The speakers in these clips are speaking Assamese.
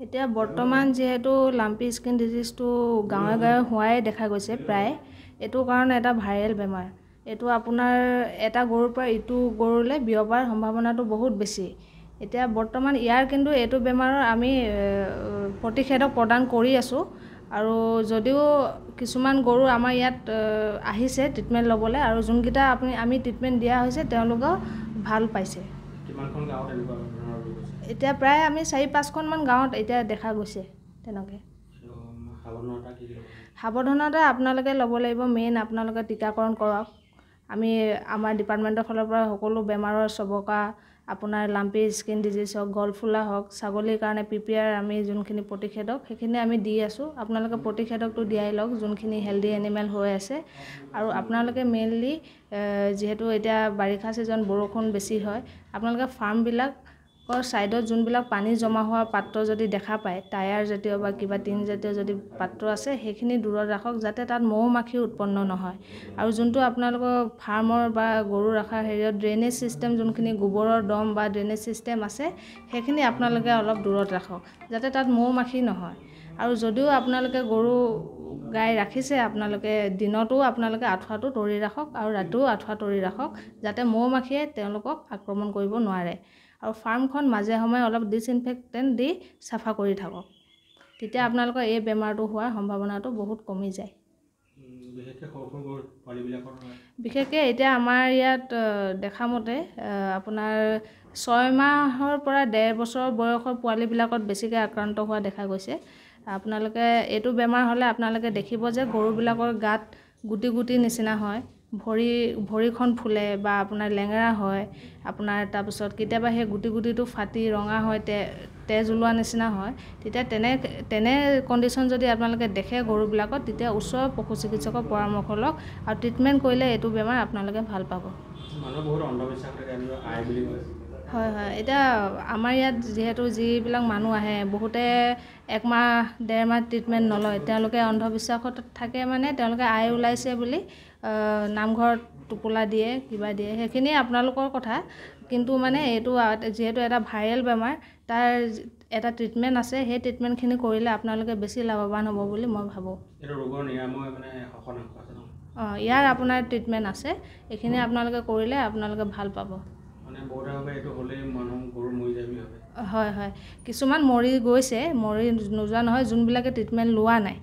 এতিয়া বৰ্তমান যেহেতু লাম্পি স্কিন ডিজিজটো গাঁৱে গাঁৱে হোৱাই দেখা গৈছে প্ৰায় এইটো কাৰণে এটা ভাইৰেল বেমাৰ এইটো আপোনাৰ এটা গৰুৰ পৰা ইটো গৰুলৈ বিয়পাৰ সম্ভাৱনাটো বহুত বেছি এতিয়া বৰ্তমান ইয়াৰ কিন্তু এইটো বেমাৰৰ আমি প্ৰতিষেধক প্ৰদান কৰি আছোঁ আৰু যদিও কিছুমান গৰু আমাৰ ইয়াত আহিছে ট্ৰিটমেণ্ট ল'বলৈ আৰু যোনকেইটা আমি ট্ৰিটমেণ্ট দিয়া হৈছে তেওঁলোকেও ভাল পাইছে কিমানখন গাঁৱত এনেকুৱা ধৰণৰ ৰোগ আছে এতিয়া প্ৰায় আমি 4-5খনমান গাঁৱত এতিয়া দেখা গৈছে তেনেকৈ সাৱধানতা আপোনালোকে ল'ব লাগিব মেইন আপোনালোকে টীকাকৰণ কৰক আমি আমাৰ ডিপাৰ্টমেণ্টৰ ফালৰ পৰা সকলো বেমাৰৰ চবকা আপোনাৰ লাম্পি স্কিন ডিজিজ হওক গলফুলা হওক ছাগলীৰ কাৰণে PPR আমি যোনখিনি প্ৰতিষেধক সেইখিনি আমি দি আছোঁ আপোনালোকে প্ৰতিষেধকটো দিয়াই লওক যোনখিনি হেল্ডি এনিমেল হৈ আছে আৰু আপোনালোকে মেইনলি যিহেতু এতিয়া বাৰিষা ছিজন বৰষুণ বেছি হয় আপোনালোকে ফাৰ্মবিলাকৰ ছাইডত যোনবিলাক পানী জমা হোৱা পাত্ৰ যদি দেখা পায় টায়াৰ জাতীয় বা কিবা টিন জাতীয় যদি পাত্ৰ আছে সেইখিনি দূৰত ৰাখক যাতে তাত মৌ মাখি উৎপন্ন নহয় আৰু যোনটো আপোনালোকৰ ফাৰ্মৰ বা গৰু ৰখাৰ হেৰিয়ত ড্ৰেইনেজ ছিষ্টেম যোনখিনি গোবৰৰ দম বা ড্ৰেইনেজ ছিষ্টেম আছে সেইখিনি আপোনালোকে অলপ দূৰত ৰাখক যাতে তাত মৌ মাখি নহয় আৰু যদিও আপোনালোকে গৰু গাই ৰাখিছে আপোনালোকে দিনতো আপোনালোকে আঁঠুৱাটো তৰি ৰাখক আৰু ৰাতিও আঁঠুৱা তৰি ৰাখক যাতে মৌ মাখিয়ে তেওঁলোকক আক্ৰমণ কৰিব নোৱাৰে আৰু ফাৰ্মখন মাজে সময়ে অলপ ডিসইনফেক্টেণ্ট দি চাফা কৰি থাকক তেতিয়া আপোনালোকৰ এই বেমাৰটো হোৱাৰ সম্ভাৱনাটো বহুত কমি যায় বিশেষকৈ এতিয়া আমাৰ ইয়াত দেখা মতে আপোনাৰ 6 মাহৰ পৰা 1.5 বছৰ বয়সৰ পোৱালিবিলাকত বেছিকৈ আক্ৰান্ত হোৱা দেখা গৈছে আপোনালোকে এইটো বেমাৰ হ'লে আপোনালোকে দেখিব যে গৰুবিলাকৰ গাত গুটি গুটি নিচিনা হয় ভৰিখন ফুলে বা আপোনাৰ লেঙেৰা হয় আপোনাৰ তাৰপিছত কেতিয়াবা সেই গুটিটো ফাটি ৰঙা হয় তেজ ওলোৱা নিচিনা হয় তেতিয়া তেনে কণ্ডিশ্যন যদি আপোনালোকে দেখে গৰুবিলাকত তেতিয়া ওচৰৰ পশু চিকিৎসকৰ পৰামৰ্শ লওক আৰু ট্ৰিটমেণ্ট কৰিলে এইটো বেমাৰ আপোনালোকে ভাল পাব হয় এতিয়া আমাৰ ইয়াত যিহেতু যিবিলাক মানুহ আহে বহুতে 1 মাহ 1.5 মাহ ট্ৰিটমেণ্ট নলয় তেওঁলোকে অন্ধবিশ্বাসত থাকে মানে তেওঁলোকে আই ওলাইছে বুলি নামঘৰত টোপোলা দিয়ে কিবা দিয়ে সেইখিনি আপোনালোকৰ কথা কিন্তু মানে এইটো যিহেতু এটা ভাইৰেল বেমাৰ তাৰ এটা ট্ৰিটমেণ্ট আছে সেই ট্ৰিটমেণ্টখিনি কৰিলে আপোনালোকে বেছি লাভৱান হ'ব বুলি মই ভাবোঁ ইয়াৰ আপোনাৰ ট্ৰিটমেণ্ট আছে এইখিনি আপোনালোকে কৰিলে আপোনালোকে ভাল পাব হয় কিছুমান মৰি গৈছে মৰি নোযোৱা নহয় যোনবিলাকে ট্ৰিটমেণ্ট লোৱা নাই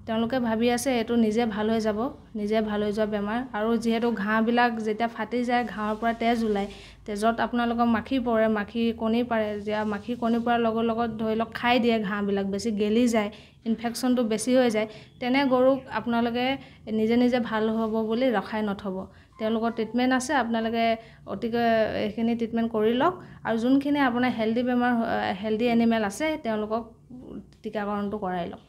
তেওঁলোকে ভাবি আছে এইটো নিজে ভাল হৈ যাব নিজে ভাল হৈ যোৱা বেমাৰ আৰু যিহেতু ঘাঁবিলাক যেতিয়া ফাটি যায় ঘাঁৰ পৰা তেজ ওলায় তেজত আপোনালোকৰ মাখি পৰে মাখি কণী পাৰে যেতিয়া মাখি কণী পৰাৰ লগত ধৰি লওক খাই দিয়ে ঘাঁবিলাক বেছি গেলি যায় ইনফেকশ্যনটো বেছি হৈ যায় তেনে গৰুক আপোনালোকে নিজে ভাল হ'ব বুলি ৰখাই নথ'ব তেওঁলোকৰ ট্ৰিটমেণ্ট আছে আপোনালোকে অতিকৈ এইখিনি ট্ৰিটমেণ্ট কৰি লওক আৰু যোনখিনি আপোনাৰ হেল্ডি এনিমেল আছে তেওঁলোকক টীকাকৰণটো কৰাই লওক